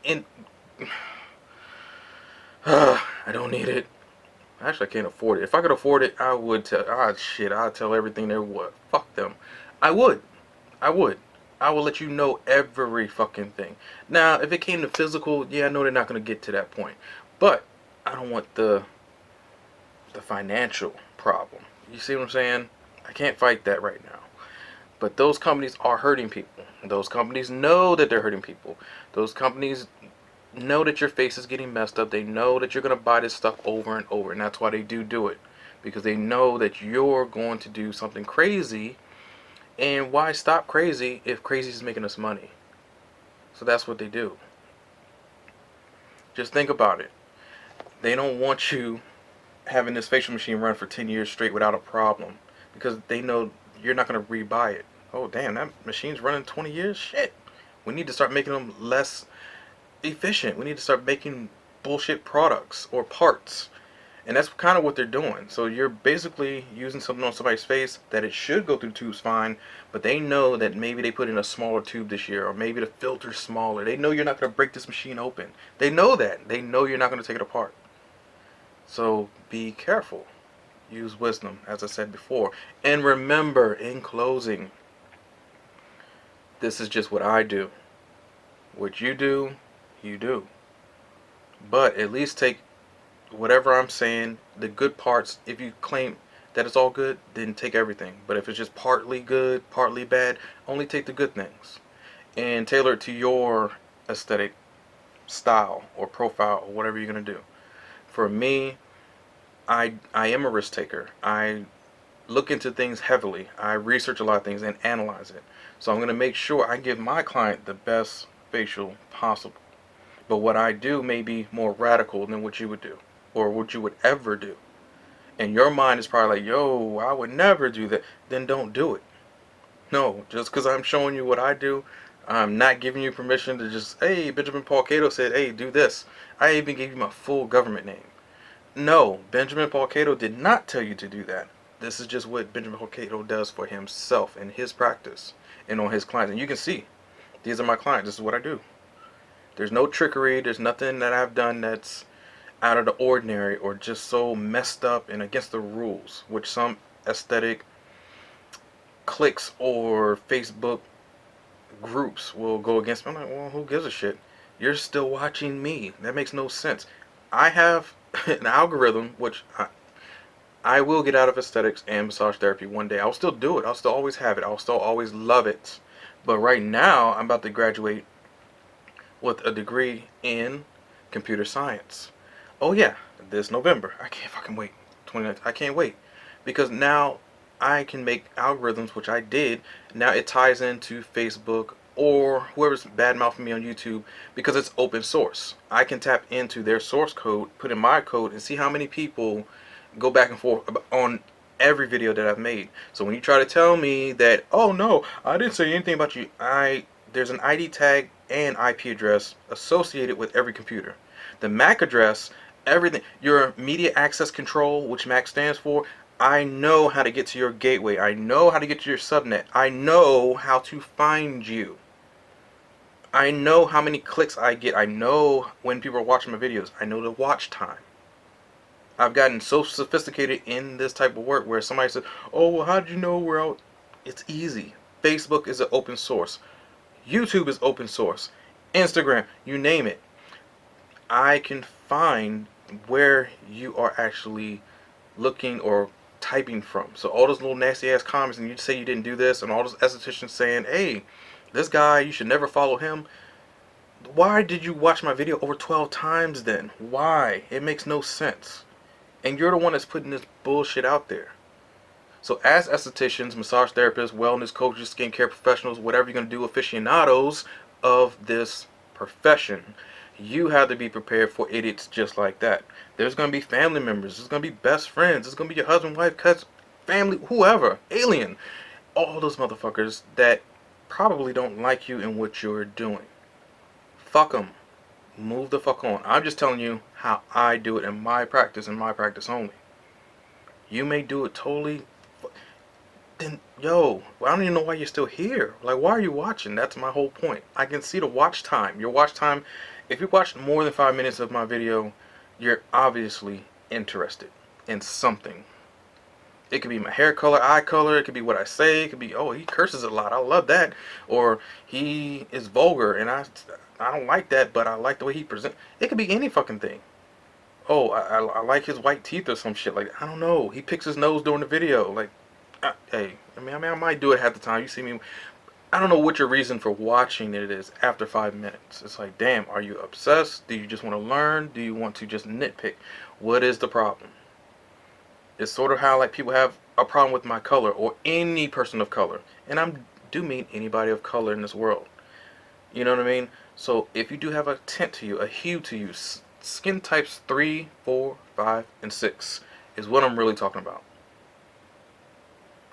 I don't need it. Actually, I can't afford it. If I could afford it, I would tell. I'd tell everything there was. Fuck them. I would. I would. I will let you know every fucking thing. Now, if it came to physical, yeah, I know they're not going to get to that point. But I don't want the financial problem. You see what I'm saying? I can't fight that right now. But those companies are hurting people. Those companies know that they're hurting people. Those companies know that your face is getting messed up. They know that you're going to buy this stuff over and over. And that's why they do it. Because they know that you're going to do something crazy. And why stop crazy if crazy is making us money? So that's what they do. Just think about it. They don't want you having this facial machine run for 10 years straight without a problem. Because they know you're not going to rebuy it. Oh, damn, that machine's running 20 years? Shit. We need to start making them less efficient. We need to start making bullshit products or parts. And that's kind of what they're doing. So you're basically using something on somebody's face that it should go through tubes fine, but they know that maybe they put in a smaller tube this year, or maybe the filter's smaller. They know you're not going to break this machine open. They know that. They know you're not going to take it apart. So be careful. Use wisdom, as I said before. And remember, in closing, this is just what I do. What you do, you do. But at least take whatever I'm saying, the good parts. If you claim that it's all good, then take everything. But if it's just partly good, partly bad, only take the good things. And tailor it to your aesthetic style or profile or whatever you're going to do. For me, I am a risk taker. I look into things heavily. I research a lot of things and analyze it. So I'm going to make sure I give my client the best facial possible. But what I do may be more radical than what you would do, or what you would ever do. And your mind is probably like, yo, I would never do that. Then don't do it. No, just because I'm showing you what I do, I'm not giving you permission to just, hey, Benjamin Paul Cato said, hey, do this. I even gave you my full government name. No, Benjamin Paul Cato did not tell you to do that. This is just what Benjamin Paul Cato does for himself in his practice and on his clients. And you can see, these are my clients. This is what I do. There's no trickery. There's nothing that I've done that's out of the ordinary or just so messed up and against the rules, which some aesthetic cliques or Facebook groups will go against me. I'm like, well, who gives a shit? You're still watching me. That makes no sense. I have an algorithm, which I will get out of aesthetics and massage therapy one day. I'll still do it. I'll still always have it. I'll still always love it. But right now, I'm about to graduate with a degree in computer science. Oh yeah, this November. I can't fucking wait. 29th. I can't wait. Because now I can make algorithms, which I did. Now it ties into Facebook or whoever's bad mouthing me on YouTube because it's open source. I can tap into their source code, put in my code, and see how many people go back and forth on every video that I've made. So when you try to tell me that, oh no, I didn't say anything about you, there's an ID tag and IP address associated with every computer. The MAC address, everything, your media access control, which MAC stands for, I know how to get to your gateway. I know how to get to your subnet. I know how to find you. I know how many clicks I get. I know when people are watching my videos. I know the watch time. I've gotten so sophisticated in this type of work where somebody says, oh, well, how did you know we're out? It's easy. Facebook is an open source. YouTube is open source. Instagram, you name it. I can find where you are actually looking or typing from. So all those little nasty ass comments and you say you didn't do this and all those estheticians saying, hey, this guy, you should never follow him. Why did you watch my video over 12 times then? Why? It makes no sense. And you're the one that's putting this bullshit out there. So as estheticians, massage therapists, wellness coaches, skincare professionals, whatever you're going to do, aficionados of this profession, you have to be prepared for idiots just like that. There's going to be family members. There's going to be best friends. There's going to be your husband, wife, cousin, family, whoever, alien. All those motherfuckers that probably don't like you and what you're doing. Fuck them. Move the fuck on. I'm just telling you how I do it in my practice and my practice only. You may do it totally. Then, yo, I don't even know why you're still here. Like, why are you watching? That's my whole point. I can see the watch time. Your watch time, if you watch more than 5 minutes of my video, you're obviously interested in something. It could be my hair color, eye color, it could be what I say, it could be, oh, he curses a lot, I love that. Or he is vulgar and I don't like that, but I like the way he presents. It could be any fucking thing. Oh, I like his white teeth or some shit like that. I don't know. He picks his nose during the video. Like, hey, I mean, I might do it half the time. You see me. I don't know what your reason for watching it is after 5 minutes. It's like, damn, are you obsessed? Do you just want to learn? Do you want to just nitpick? What is the problem? It's sort of how like people have a problem with my color or any person of color. And I do mean anybody of color in this world. You know what I mean? So if you do have a tint to you, a hue to you, skin types 3, 4, 5, and 6 is what I'm really talking about.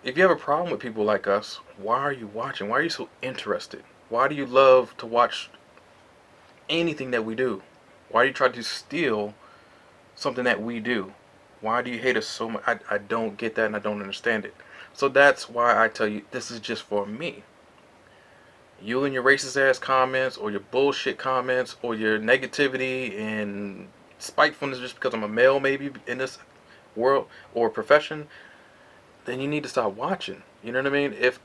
If you have a problem with people like us, why are you watching? Why are you so interested? Why do you love to watch anything that we do? Why do you try to steal something that we do? Why do you hate us so much? I don't get that and I don't understand it. So that's why I tell you, this is just for me. You and your racist ass comments or your bullshit comments or your negativity and spitefulness just because I'm a male maybe in this world or profession, then you need to stop watching. You know what I mean? If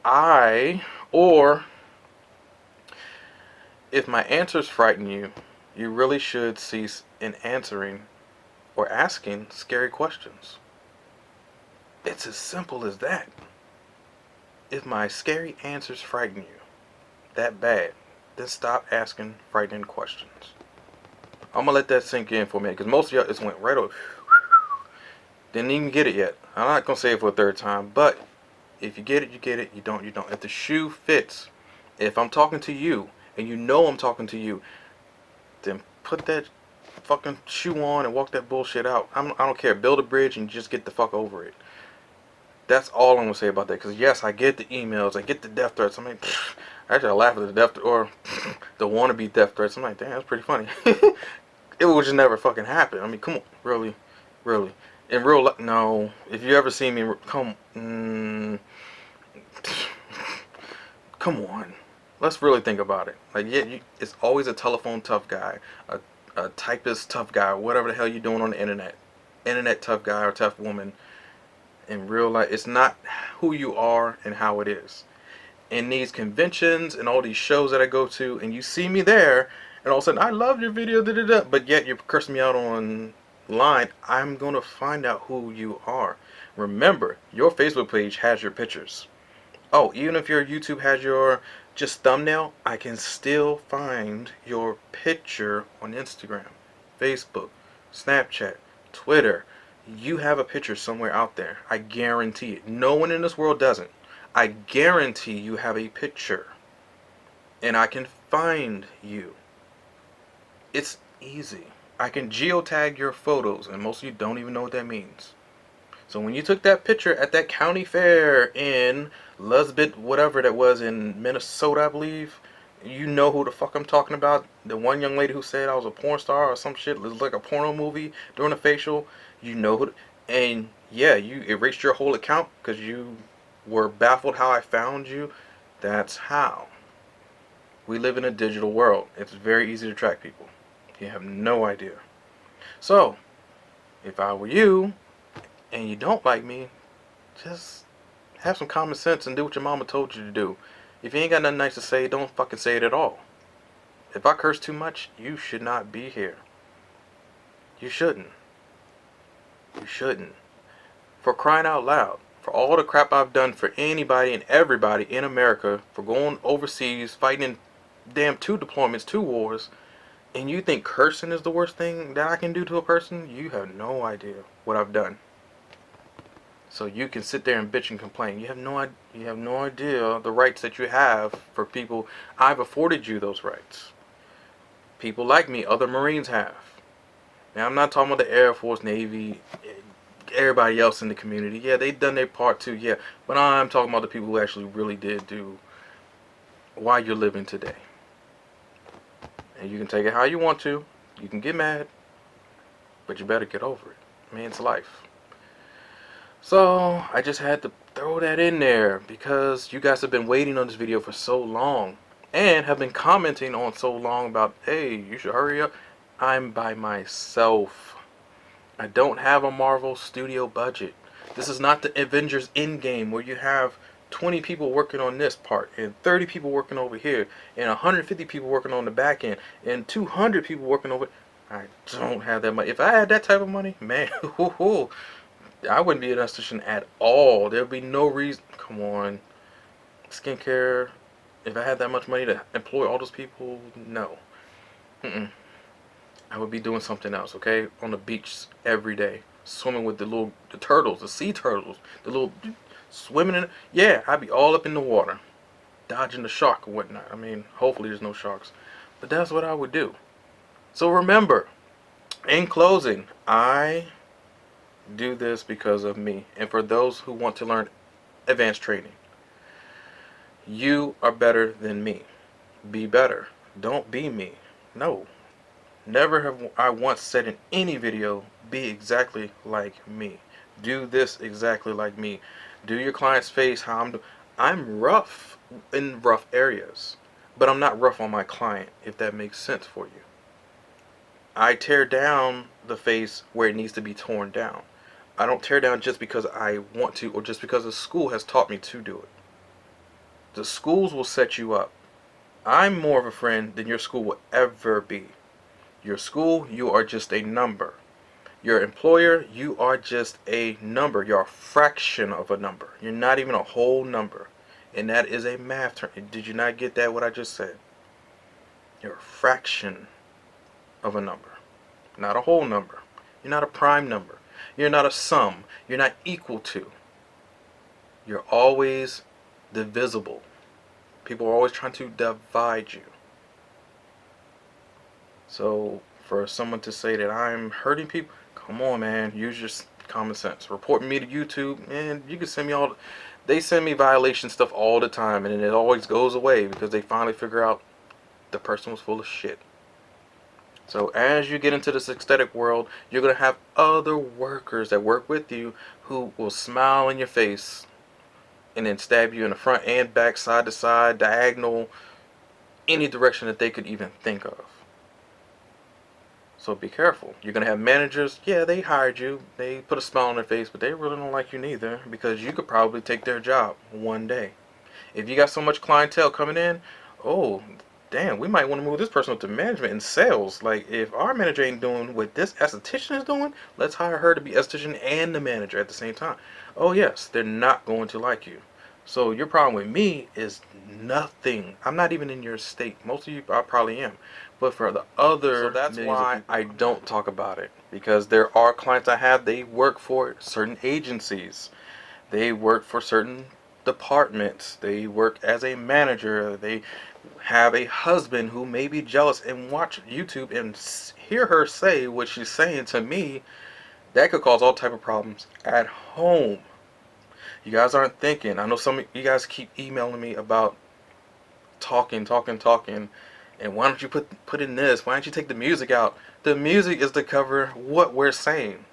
my answers frighten you, you really should cease in answering or asking scary questions. It's as simple as that. If my scary answers frighten you that bad, then stop asking frightening questions. I'm gonna let that sink in for a minute because most of y'all just went right over. Didn't even get it yet. I'm not gonna say it for a third time, but if you get it, you get it. You don't, you don't. If the shoe fits, if I'm talking to you and you know I'm talking to you, then put that fucking shoe on and walk that bullshit out. I don't care. Build a bridge and just get the fuck over it. That's all I'm gonna say about that. Because yes, I get the emails, I get the death threats. I mean, actually, I laugh at the death or the wannabe death threats. I'm like, damn, that's pretty funny. It would just never fucking happen. I mean, come on, really, really. In real life, no. If you ever see me, come on. Let's really think about it. Like, yeah, it's always a telephone tough guy, a typist tough guy, whatever the hell you're doing on the internet. Internet tough guy or tough woman. In real life, it's not who you are and how it is. In these conventions and all these shows that I go to, and you see me there, and all of a sudden, I love your video, da da da, but yet you're cursing me out online, I'm going to find out who you are. Remember, your Facebook page has your pictures. Oh, even if your YouTube has your just thumbnail, I can still find your picture on Instagram, Facebook, Snapchat, Twitter. You have a picture somewhere out there. I guarantee it. No one in this world doesn't. I guarantee you have a picture. And I can find you. It's easy. I can geotag your photos, and most of you don't even know what that means. So when you took that picture at that county fair in Lusbit, whatever that was in Minnesota, I believe, you know who the fuck I'm talking about. The one young lady who said I was a porn star or some shit. It was like a porno movie during a facial. You know who, and yeah, you erased your whole account because you were baffled how I found you. That's how. We live in a digital world. It's very easy to track people. You have no idea. So, if I were you, and you don't like me, just have some common sense and do what your mama told you to do. If you ain't got nothing nice to say, don't fucking say it at all. If I curse too much, you should not be here. You shouldn't. You shouldn't. For crying out loud. For all the crap I've done for anybody and everybody in America, for going overseas, fighting in damn 2 deployments, 2 wars, and you think cursing is the worst thing that I can do to a person? You have no idea what I've done. So you can sit there and bitch and complain. You have no idea the rights that you have for people. I've afforded you those rights. People like me, other Marines have. Now I'm not talking about the Air Force, Navy, everybody else in the community. Yeah, they've done their part too, yeah. But I'm talking about the people who actually really did do why you're living today. And you can take it how you want to. You can get mad. But you better get over it. I mean, it's life. So, I just had to throw that in there because you guys have been waiting on this video for so long and have been commenting on so long about, hey, you should hurry up. I'm by myself. I don't have a Marvel Studio budget. This is not the Avengers Endgame where you have 20 people working on this part and 30 people working over here and 150 people working on the back end and 200 people working over. I don't have that money. If I had that type of money, man, I wouldn't be an esthetician at all. There'd be no reason. Come on. Skincare. If I had that much money to employ all those people, no. I would be doing something else, okay? On the beach every day. Swimming with the turtles, the sea turtles. The little swimming in. Yeah, I'd be all up in the water. Dodging the shark or whatnot. I mean, hopefully there's no sharks. But that's what I would do. So remember, in closing, I do this because of me. And for those who want to learn advanced training, you are better than me. Be better. Don't be me. No. Never have I once said in any video, be exactly like me. Do this exactly like me. Do your client's face how I'm rough in rough areas, but I'm not rough on my client, if that makes sense for you. I tear down the face where it needs to be torn down. I don't tear down just because I want to or just because the school has taught me to do it. The schools will set you up. I'm more of a friend than your school will ever be. Your school, you are just a number. Your employer, you are just a number. You're a fraction of a number. You're not even a whole number. And that is a math term. Did you not get that, what I just said? You're a fraction of a number. Not a whole number. You're not a prime number. You're not a sum. You're not equal to. You're always divisible. People are always trying to divide you. So for someone to say that I'm hurting people, come on, man, use your common sense. Report me to YouTube, and you can send me all. They send me violation stuff all the time, and it always goes away because they finally figure out the person was full of shit. So as you get into this aesthetic world, you're going to have other workers that work with you who will smile in your face and then stab you in the front and back, side to side, diagonal, any direction that they could even think of. So be careful. You're going to have managers, yeah, they hired you, they put a smile on their face, but they really don't like you neither because you could probably take their job one day. If you got so much clientele coming in, oh, damn, we might want to move this person up to management and sales. Like, if our manager ain't doing what this esthetician is doing, let's hire her to be esthetician and the manager at the same time. Oh, yes, they're not going to like you. So your problem with me is nothing. I'm not even in your state. Most of you, I probably am. But for the other so that's why I don't talk about it. Because there are clients I have, they work for certain agencies. They work for certain departments. They work as a manager. They have a husband who may be jealous and watch YouTube and hear her say what she's saying to me. That could cause all type of problems at home. You guys aren't thinking. I know some of you guys keep emailing me about talking, and why don't you put in this? Why don't you take the music out? The music is to cover what we're saying.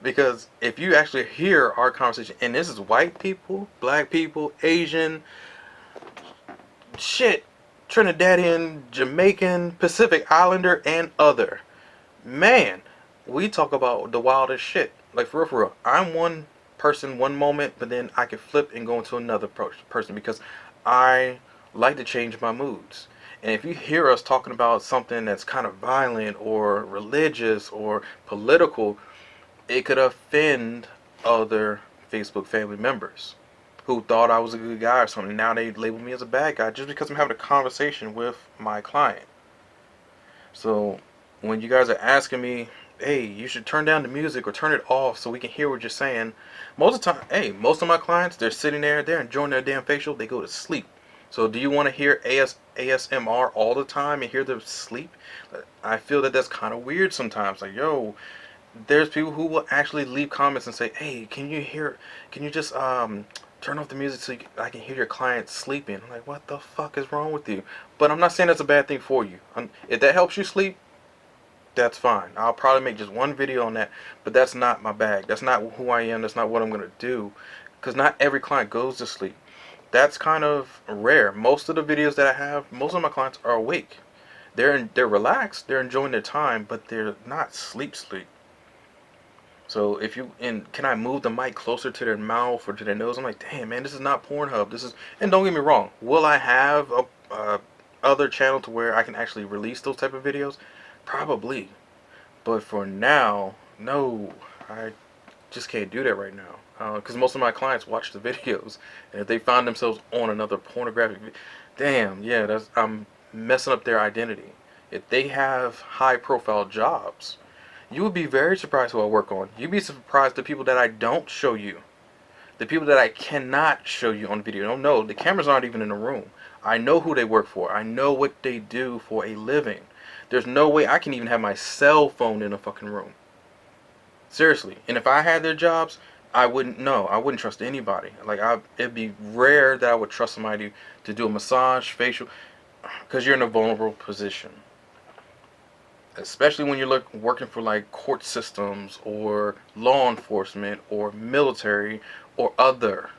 Because if you actually hear our conversation, and this is white people, black people, Asian, shit, Trinidadian, Jamaican, Pacific Islander, and other, man, we talk about the wildest shit. Like for real. I'm one person one moment, but then I can flip and go into another person because I like to change my moods. And if you hear us talking about something that's kind of violent or religious or political, it could offend other Facebook family members who thought I was a good guy or something. Now they label me as a bad guy just because I'm having a conversation with my client. So when you guys are asking me, hey, you should turn down the music or turn it off so we can hear what you're saying, most of the time, hey, most of my clients, they're sitting there, they're enjoying their damn facial, they go to sleep. So do you want to hear ASMR all the time and hear them sleep? I feel that that's kind of weird sometimes. Like, yo, there's people who will actually leave comments and say, hey, can you just turn off the music so I can hear your client sleeping? I'm like, what the fuck is wrong with you? But I'm not saying that's a bad thing for you. If that helps you sleep, that's fine. I'll probably make just one video on that, but that's not my bag. That's not who I am. That's not what I'm going to do, because not every client goes to sleep. That's kind of rare. Most of the videos that I have, most of my clients are awake. They're relaxed. They're enjoying their time, but they're not sleep. So if you can I move the mic closer to their mouth or to their nose? I'm like, damn man, this is not Pornhub. This is, and don't get me wrong. Will I have a other channel to where I can actually release those type of videos? Probably. But for now, no, I just can't do that right now. Because most of my clients watch the videos, and if they find themselves on another pornographic, damn, yeah, I'm messing up their identity. If they have high-profile jobs, you would be very surprised who I work on. You'd be surprised the people that I don't show you, the people that I cannot show you on video. No, no, the cameras aren't even in the room. I know who they work for. I know what they do for a living. There's no way I can even have my cell phone in a fucking room. Seriously. And if I had their jobs, I wouldn't know. I wouldn't trust anybody. Like, it'd be rare that I would trust somebody to do a massage, facial, because you're in a vulnerable position. Especially when you're working for like court systems or law enforcement or military or other.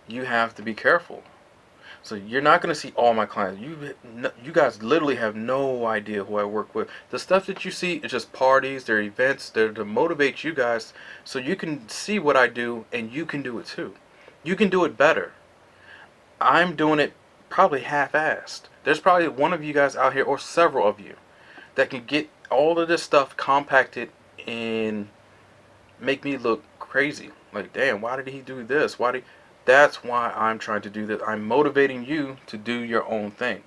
You have to be careful. So you're not going to see all my clients. You guys literally have no idea who I work with. The stuff that you see is just parties, they're events, they're to motivate you guys so you can see what I do and you can do it too. You can do it better. I'm doing it probably half-assed. There's probably one of you guys out here or several of you that can get all of this stuff compacted and make me look crazy. Like, damn, why did he do this? That's why I'm trying to do this. I'm motivating you to do your own thing.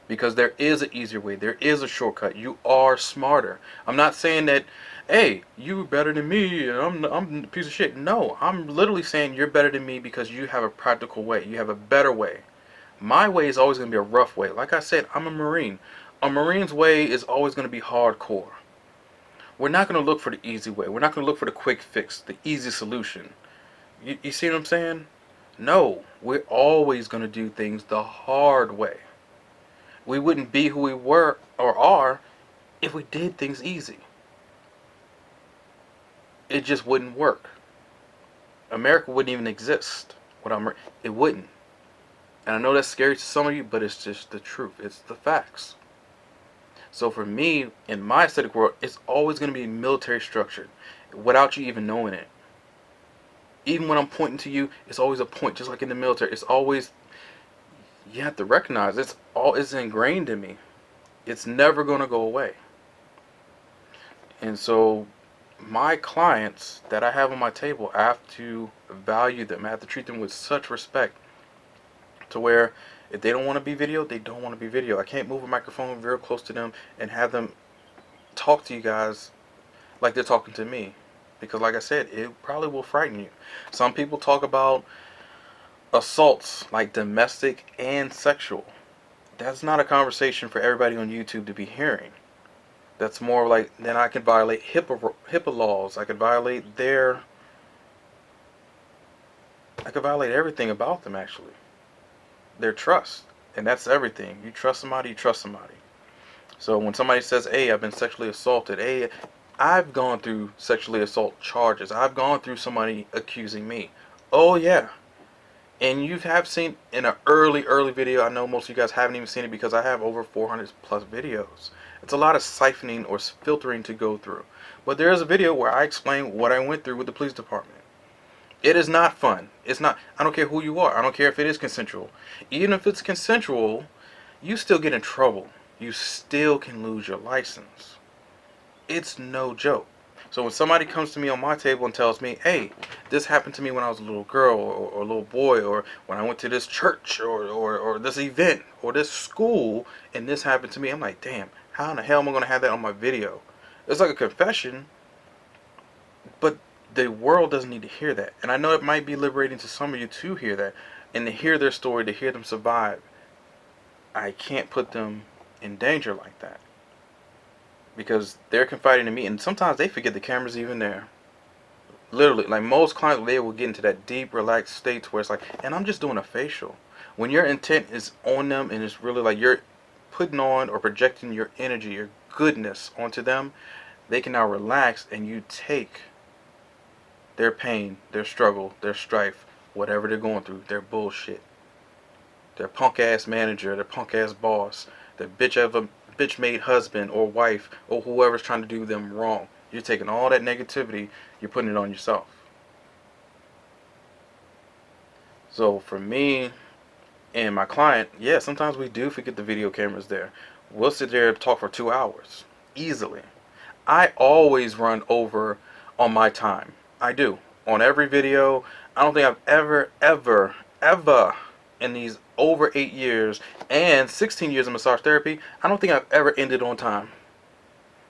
Because there is an easier way. There is a shortcut. You are smarter. I'm not saying that, hey, you're better than me and I'm a piece of shit. No, I'm literally saying you're better than me because you have a practical way. You have a better way. My way is always going to be a rough way. Like I said, I'm a Marine. A Marine's way is always going to be hardcore. We're not going to look for the easy way. We're not going to look for the quick fix, the easy solution. You see what I'm saying? No, we're always going to do things the hard way. We wouldn't be who we were or are if we did things easy. It just wouldn't work. America wouldn't even exist without it wouldn't. And I know that's scary to some of you, but it's just the truth. It's the facts. So for me, in my aesthetic world, it's always going to be military structured without you even knowing it. Even when I'm pointing to you, it's always a point, just like in the military. It's always, you have to recognize it's ingrained in me. It's never going to go away. And so my clients that I have on my table, I have to value them. I have to treat them with such respect to where if they don't want to be videoed, they don't want to be videoed. I can't move a microphone real close to them and have them talk to you guys like they're talking to me. Because like I said, it probably will frighten you. Some people talk about assaults, like domestic and sexual. That's not a conversation for everybody on YouTube to be hearing. That's more like, then I can violate HIPAA laws. I could violate everything about them, actually. Their trust. And that's everything. You trust somebody, you trust somebody. So when somebody says, hey, I've been sexually assaulted, hey, I've gone through sexually assault charges. I've gone through somebody accusing me. Oh, yeah. And you have seen in an early video, I know most of you guys haven't even seen it because I have over 400 plus videos. It's a lot of siphoning or filtering to go through. But there is a video where I explain what I went through with the police department. It is not fun. It's not, I don't care who you are. I don't care if it is consensual. Even if it's consensual, you still get in trouble. You still can lose your license. It's no joke. So when somebody comes to me on my table and tells me, hey, this happened to me when I was a little girl or a little boy, or when I went to this church or this event or this school and this happened to me, I'm like, damn, how in the hell am I going to have that on my video? It's like a confession, but the world doesn't need to hear that. And I know it might be liberating to some of you to hear that and to hear their story, to hear them survive. I can't put them in danger like that, because they're confiding in me, and sometimes they forget the camera's even there. Literally, like most clients, they will get into that deep, relaxed state where it's like, and I'm just doing a facial. When your intent is on them and it's really like you're putting on or projecting your energy, your goodness onto them, they can now relax and you take their pain, their struggle, their strife, whatever they're going through, their bullshit, their punk ass manager, their punk ass boss, their bitch made husband or wife or whoever's trying to do them wrong. You're taking all that negativity, you're putting it on yourself. So for me and my client, yeah, sometimes we do forget the video cameras there. We'll sit there and talk for 2 hours easily. I always run over on my time. I do. On every video. I don't think I've ever in these over 8 years and 16 years of massage therapy, I don't think I've ever ended on time.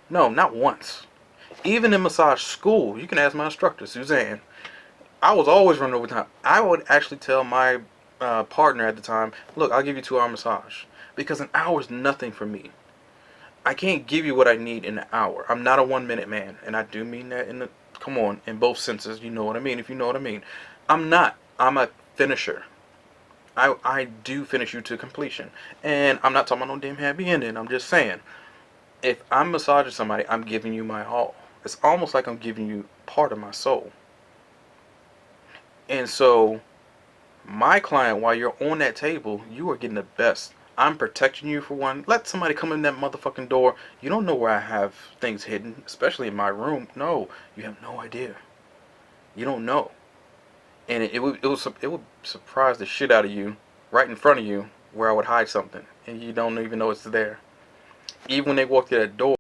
No, not once. Even in massage school, you can ask my instructor, Suzanne, I was always running over time. I would actually tell my partner at the time, look, I'll give you 2 hour massage. Because an hour is nothing for me. I can't give you what I need in an hour. I'm not a 1 minute man. And I do mean that in the, come on, in both senses. You know what I mean, if you know what I mean. I'm not. I'm a finisher. I do finish you to completion. And I'm not talking about no damn happy ending. I'm just saying, if I'm massaging somebody, I'm giving you my all. It's almost like I'm giving you part of my soul. And so, my client, while you're on that table, you are getting the best. I'm protecting you for one. Let somebody come in that motherfucking door. You don't know where I have things hidden, especially in my room. No, you have no idea. You don't know. And it would surprise the shit out of you right in front of you where I would hide something. And you don't even know it's there. Even when they walk through that door.